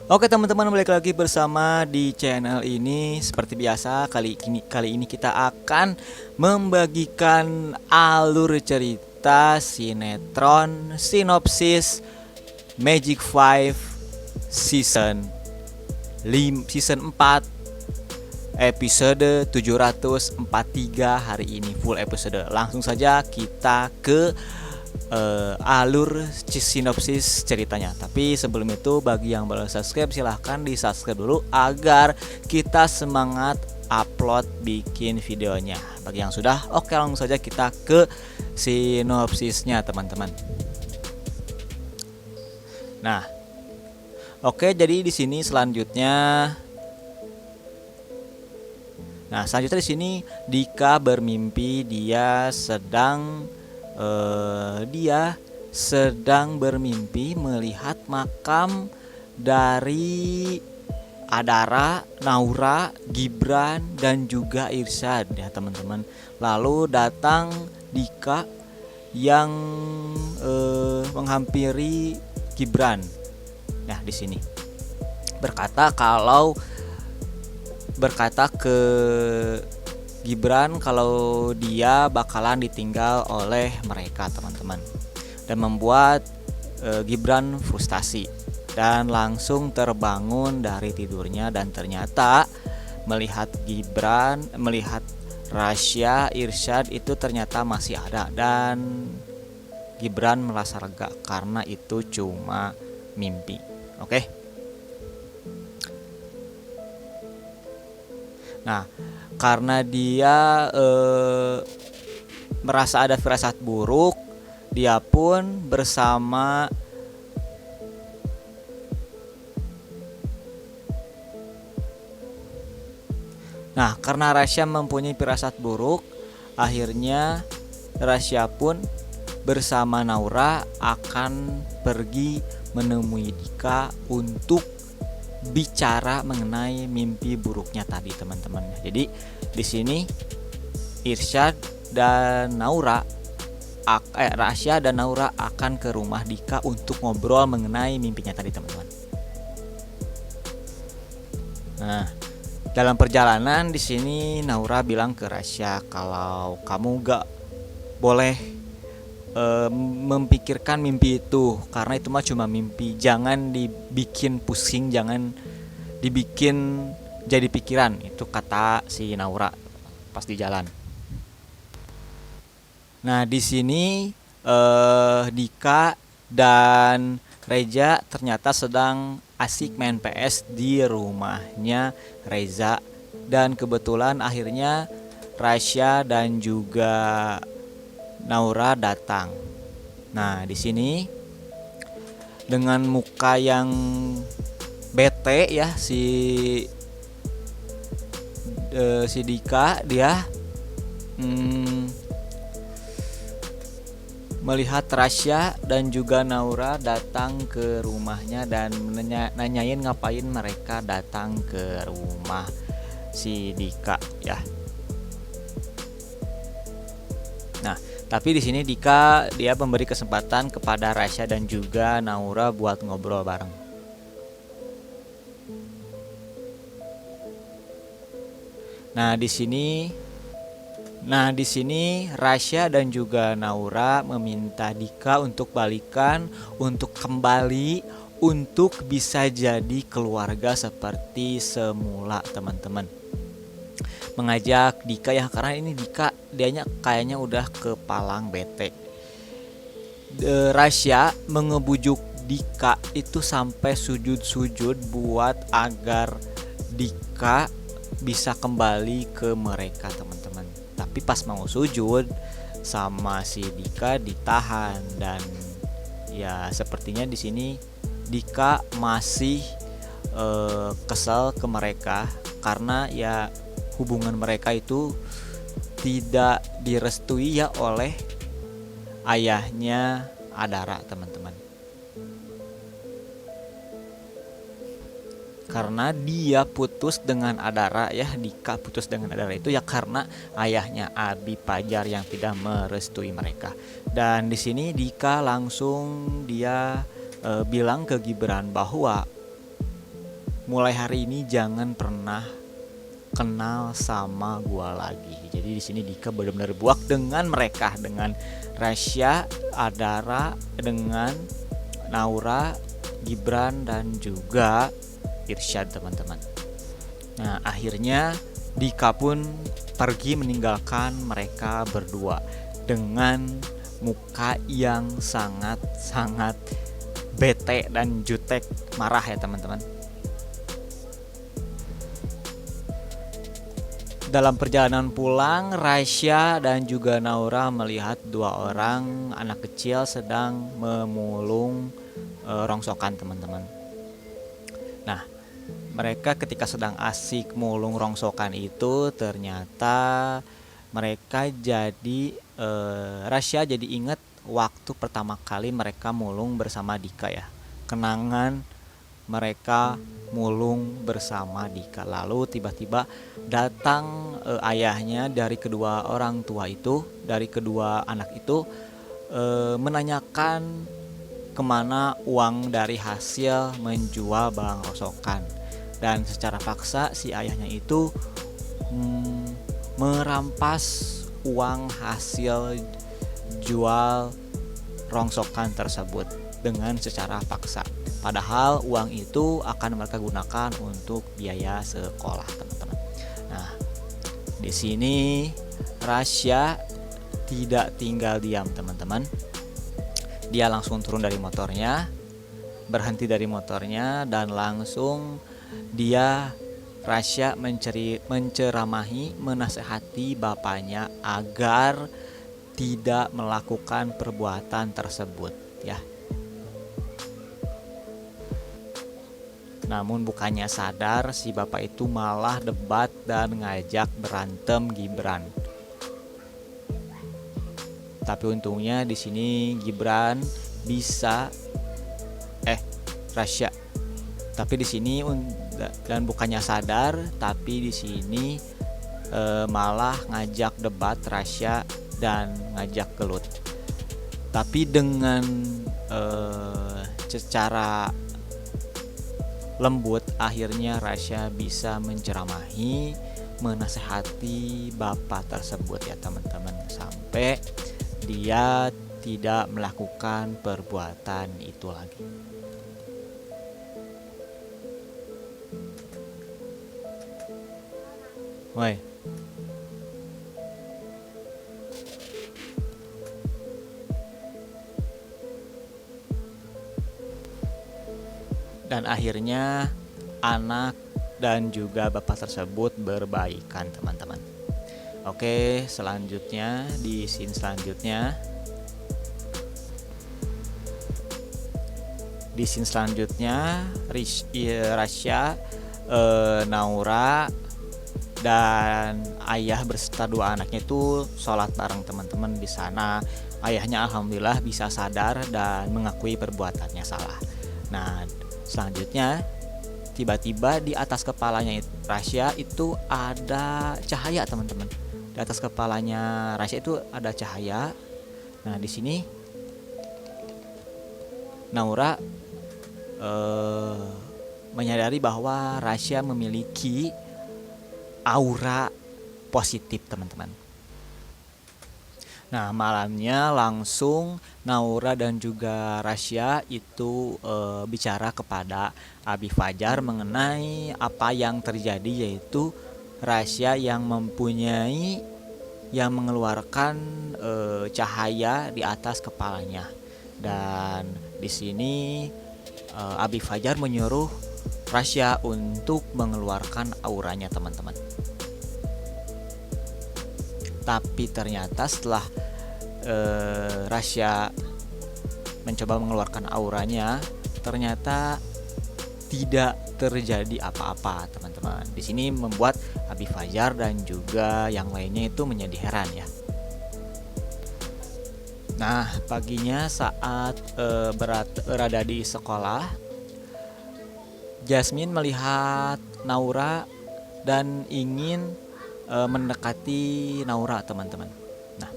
Oke teman-teman, balik lagi bersama di channel ini. Seperti biasa, kali ini kita akan membagikan alur cerita sinetron sinopsis Magic 5 season 4 episode 743 hari ini full episode. Langsung saja kita ke alur sinopsis ceritanya. Tapi sebelum itu, bagi yang belum subscribe silahkan di subscribe dulu agar kita semangat upload bikin videonya. Bagi yang sudah, oke, langsung saja kita ke sinopsisnya teman-teman. Nah, oke, jadi di sini selanjutnya di sini Dika bermimpi dia sedang bermimpi melihat makam dari Adara, Naura, Gibran, dan juga Irsyad ya teman-teman. Lalu datang Dika yang menghampiri Gibran. Nah, di sini berkata ke Gibran kalau dia bakalan ditinggal oleh mereka teman-teman, dan membuat Gibran frustasi dan langsung terbangun dari tidurnya, dan ternyata melihat Rasya, Irsyad itu ternyata masih ada, dan Gibran merasa lega karena itu cuma mimpi. Oke. Nah, karena dia merasa ada firasat buruk, dia pun bersama karena Rasya mempunyai firasat buruk, akhirnya Rasya pun bersama Naura akan pergi menemui Dika untuk bicara mengenai mimpi buruknya tadi teman-teman. Jadi di sini Irsyad dan Naura, Rasya dan Naura akan ke rumah Dika untuk ngobrol mengenai mimpinya tadi teman-teman. Nah, dalam perjalanan di sini Naura bilang ke Rasya kalau kamu gak boleh memikirkan mimpi itu, karena itu mah cuma mimpi, jangan dibikin pusing, jangan dibikin jadi pikiran, itu kata si Naura pas di jalan. Nah, di sini Dika dan Reza ternyata sedang asik main PS di rumahnya Reza, dan kebetulan akhirnya Rasya dan juga Naura datang. Nah, di sini dengan muka yang bete ya si Dika, dia melihat Rasya dan juga Naura datang ke rumahnya dan nanyain ngapain mereka datang ke rumah si Dika ya. Nah, tapi di sini Dika dia memberi kesempatan kepada Rasya dan juga Naura buat ngobrol bareng. Nah, di sini Rasya dan juga Naura meminta Dika untuk balikan, untuk kembali, untuk bisa jadi keluarga seperti semula teman-teman. Mengajak Dika ya, karena ini Dika dianya kayaknya udah kepalang bete. Rasya mengebujuk Dika itu sampai sujud-sujud buat agar Dika bisa kembali ke mereka teman-teman. Tapi pas mau sujud sama si Dika ditahan, dan ya sepertinya di sini Dika masih kesal ke mereka karena ya hubungan mereka itu tidak direstui ya oleh ayahnya Adara teman-teman. Karena dia putus dengan Adara ya, Dika putus dengan Adara itu ya karena ayahnya Abi Pajar yang tidak merestui mereka. Dan di sini Dika langsung dia bilang ke Gibran bahwa mulai hari ini jangan pernah kenal sama gua lagi. Jadi di sini Dika benar-benar buak dengan mereka, dengan Rasya, Adara, dengan Naura, Gibran dan juga Irsyad teman-teman. Nah akhirnya Dika pun pergi meninggalkan mereka berdua dengan muka yang sangat-sangat bete dan jutek, marah ya teman-teman. Dalam perjalanan pulang, Rasya dan juga Naura melihat dua orang anak kecil sedang memulung rongsokan teman-teman. Nah, mereka ketika sedang asik mulung rongsokan itu ternyata mereka jadi Rasya jadi ingat waktu pertama kali mereka mulung bersama Dika ya. Kenangan mereka mulung bersama Dika. Lalu tiba-tiba datang ayahnya dari kedua orang tua itu, dari kedua anak itu menanyakan kemana uang dari hasil menjual barang rongsokan. Dan secara paksa si ayahnya itu merampas uang hasil jual rongsokan tersebut dengan secara paksa. Padahal uang itu akan mereka gunakan untuk biaya sekolah teman-teman. Nah, di sini Rasya tidak tinggal diam teman-teman. Dia langsung turun dari motornya, berhenti dari motornya dan langsung dia Rasya menceramahi, menasehati bapaknya agar tidak melakukan perbuatan tersebut ya. Namun bukannya sadar si bapak itu malah debat dan ngajak berantem Gibran. Tapi untungnya di sini Gibran bisa Rasya. Tapi di sini dan bukannya sadar, tapi di sini malah ngajak debat Rasya dan ngajak gelut. Tapi dengan secara lembut akhirnya Rasya bisa menceramahi, menasehati bapak tersebut ya teman-teman, sampai dia tidak melakukan perbuatan itu lagi. Woi. Dan akhirnya anak dan juga bapak tersebut berbaikan teman-teman. Oke, selanjutnya di scene selanjutnya. Di scene selanjutnya Rasya, Naura dan ayah berserta dua anaknya itu sholat bareng teman-teman di sana. Ayahnya alhamdulillah bisa sadar dan mengakui perbuatannya salah. Nah, selanjutnya tiba-tiba di atas kepalanya Rasya itu ada cahaya teman-teman. Di atas kepalanya Rasya itu ada cahaya. Nah, di sini Naura menyadari bahwa Rasya memiliki aura positif teman-teman. Nah, malamnya langsung Naura dan juga Rasya itu bicara kepada Abi Fajar mengenai apa yang terjadi, yaitu Rasya yang mengeluarkan cahaya di atas kepalanya. Dan di sini Abi Fajar menyuruh Rasya untuk mengeluarkan auranya teman-teman. Tapi ternyata setelah Rasya mencoba mengeluarkan auranya, ternyata tidak terjadi apa-apa teman-teman. Di sini membuat Abi Fajar dan juga yang lainnya itu menjadi heran ya. Nah, paginya saat berada di sekolah, Jasmine melihat Naura dan ingin mendekati Naura teman-teman. Nah,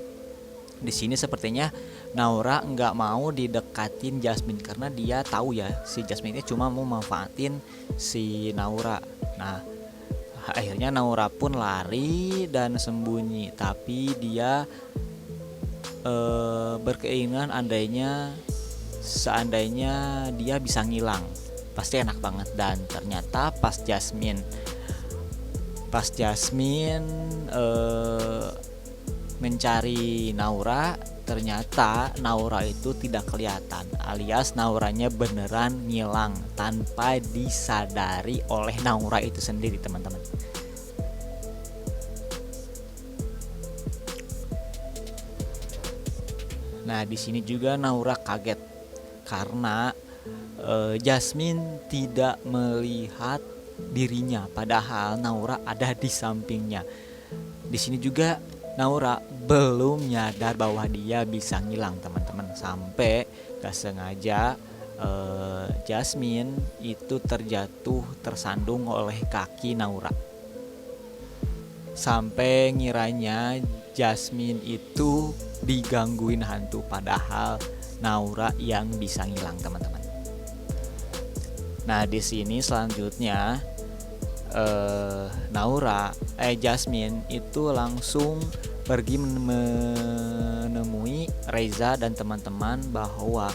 di sini sepertinya Naura nggak mau didekatin Jasmine karena dia tahu ya si Jasmine ini cuma mau manfaatin si Naura. Nah, akhirnya Naura pun lari dan sembunyi, tapi dia berkeinginan seandainya dia bisa ngilang pasti enak banget. Dan ternyata pas Jasmine mencari Naura, ternyata Naura itu tidak kelihatan, alias Nauranya beneran ngilang tanpa disadari oleh Naura itu sendiri, teman-teman. Nah, di sini juga Naura kaget karena Jasmine tidak melihat dirinya, padahal Naura ada di sampingnya. Di sini juga Naura belum nyadar bahwa dia bisa ngilang, teman-teman, sampai gak sengaja Jasmine itu tersandung oleh kaki Naura, sampai ngiranya Jasmine itu digangguin hantu, padahal Naura yang bisa ngilang, teman-teman. Nah, di sini selanjutnya Jasmine itu langsung pergi menemui Reza dan teman-teman bahwa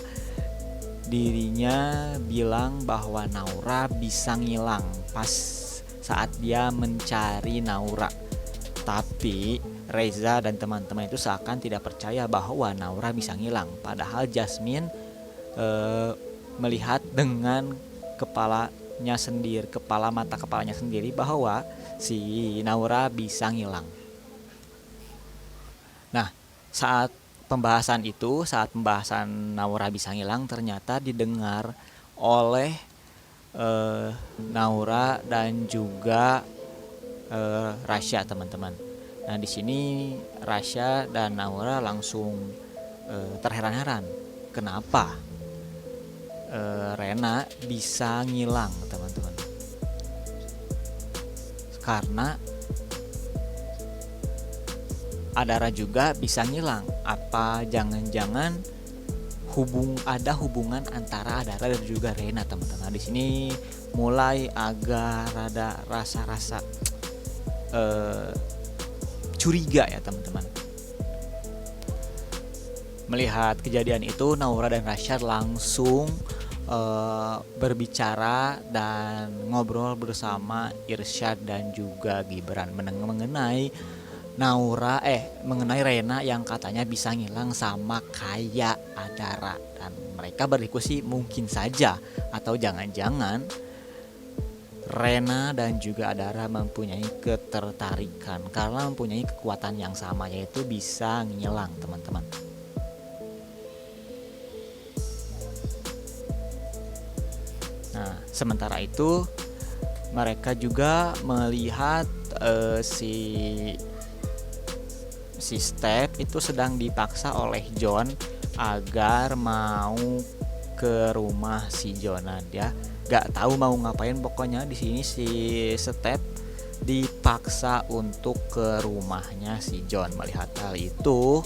dirinya bilang bahwa Naura bisa ngilang pas saat dia mencari Naura. Tapi Reza dan teman-teman itu seakan tidak percaya bahwa Naura bisa ngilang, padahal Jasmine melihat dengan kepala mata kepalanya sendiri bahwa si Naura bisa ngilang. Nah, saat pembahasan Naura bisa ngilang ternyata didengar oleh Naura dan juga Rasya, teman-teman. Nah, di sini Rasya dan Naura langsung terheran-heran kenapa Rena bisa ngilang, teman-teman. Karena Adara juga bisa ngilang. Apa jangan-jangan ada hubungan antara Adara dan juga Rena, teman-teman. Nah, di sini mulai agak rada rasa-rasa curiga ya, teman-teman. Melihat kejadian itu, Naura dan Rasya langsung berbicara dan ngobrol bersama Irsyad dan juga Gibran mengenai mengenai Rena yang katanya bisa ngilang sama kayak Adara. Dan mereka berdiskusi mungkin saja atau jangan-jangan Rena dan juga Adara mempunyai ketertarikan karena mempunyai kekuatan yang sama, yaitu bisa ngilang, teman-teman. Nah, sementara itu mereka juga melihat si Step itu sedang dipaksa oleh John agar mau ke rumah si Jonan. Dia gak tahu mau ngapain, pokoknya di sini si Step dipaksa untuk ke rumahnya si John. Melihat hal itu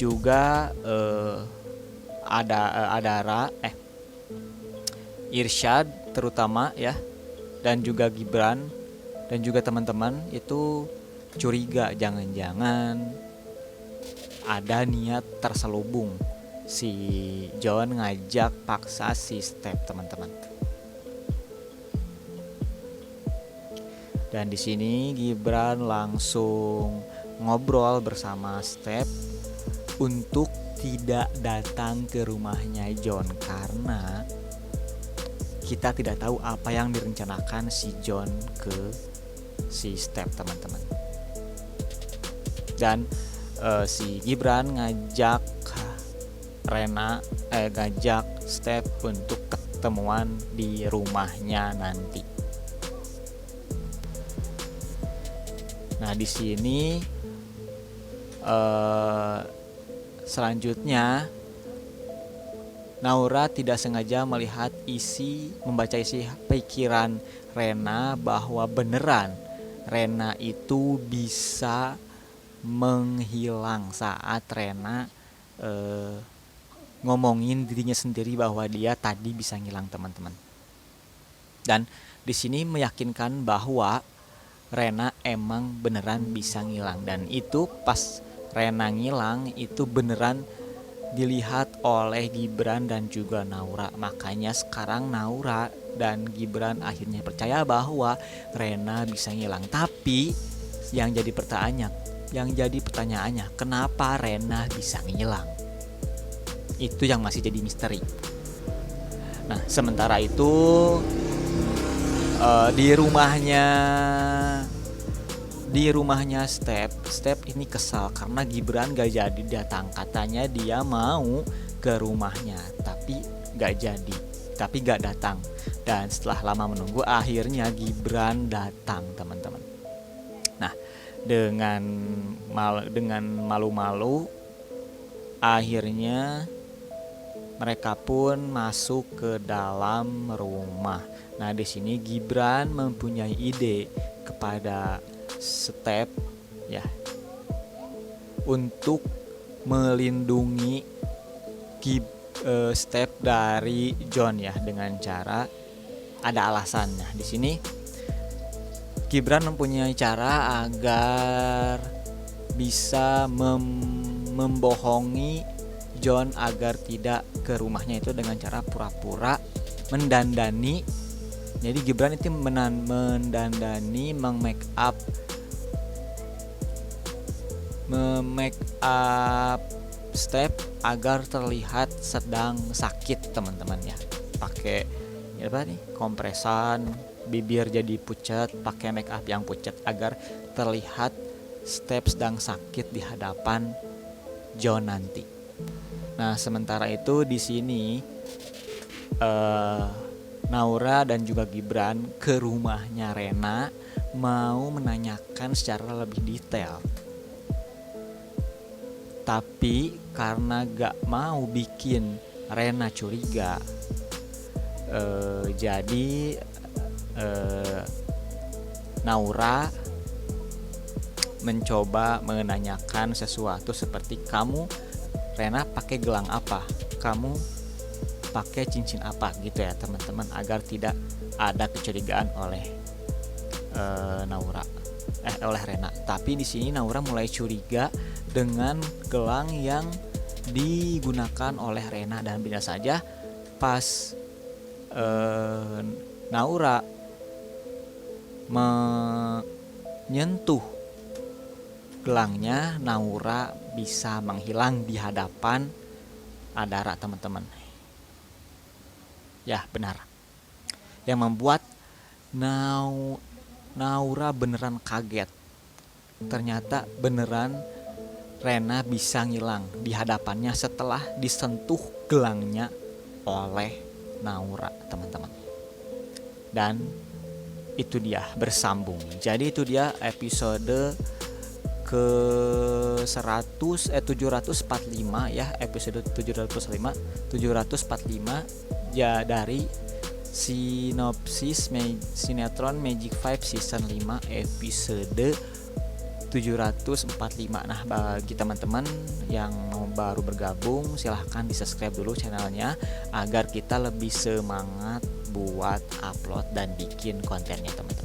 juga Adara Irsyad terutama ya, dan juga Gibran dan juga teman-teman itu curiga jangan-jangan ada niat terselubung si John ngajak paksa si Step, teman-teman. Dan di sini Gibran langsung ngobrol bersama Step untuk tidak datang ke rumahnya John karena kita tidak tahu apa yang direncanakan si John ke si Step, teman-teman. Dan si Gibran ngajak Step untuk ketemuan di rumahnya nanti. Nah, di sini selanjutnya Naura tidak sengaja membaca isi pikiran Rena bahwa beneran Rena itu bisa menghilang saat Rena ngomongin dirinya sendiri bahwa dia tadi bisa ngilang teman-teman. Dan di sini meyakinkan bahwa Rena emang beneran bisa ngilang, dan itu pas Rena ngilang itu beneran dilihat oleh Gibran dan juga Naura. Makanya sekarang Naura dan Gibran akhirnya percaya bahwa Rena bisa ngilang. Tapi yang jadi pertanyaannya, kenapa Rena bisa ngilang? Itu yang masih jadi misteri. Nah, sementara itu di rumahnya Step ini kesal karena Gibran gak jadi datang. Katanya dia mau ke rumahnya tapi gak datang. Dan setelah lama menunggu akhirnya Gibran datang teman-teman. Nah, dengan malu-malu akhirnya mereka pun masuk ke dalam rumah. Nah, di sini Gibran mempunyai ide kepada Step ya untuk melindungi Step dari John ya, dengan cara ada alasannya. Di sini Gibran mempunyai cara agar bisa membohongi John agar tidak ke rumahnya, itu dengan cara pura-pura mendandani. Jadi Gibran itu mendandani, memake up Step agar terlihat sedang sakit teman-teman ya. Pakai kompresan, bibir jadi pucat, pakai make up yang pucat agar terlihat Step sedang sakit di hadapan John nanti. Nah, sementara itu di sini Naura dan juga Gibran ke rumahnya Rena mau menanyakan secara lebih detail. Tapi karena gak mau bikin Rena curiga, jadi Naura mencoba menanyakan sesuatu seperti, kamu Rena pakai gelang apa? Kamu pakai cincin apa? Gitu ya teman-teman, agar tidak ada kecurigaan oleh oleh Rena. Tapi di sini Naura mulai curiga dengan gelang yang digunakan oleh Rena, dan bisa saja pas Naura menyentuh gelangnya, Naura bisa menghilang di hadapan Adara teman-teman. Ya benar. Yang membuat Naura beneran kaget. Ternyata beneran Rena bisa ngilang di hadapannya setelah disentuh gelangnya oleh Naura teman-teman. Dan itu dia bersambung. Jadi itu dia episode ke 745 ya, episode 745 ya, dari sinopsis sinetron Magic 5 season 5 episode 745. Nah, bagi teman-teman yang baru bergabung, silahkan di subscribe dulu channelnya agar kita lebih semangat buat upload dan bikin kontennya teman-teman.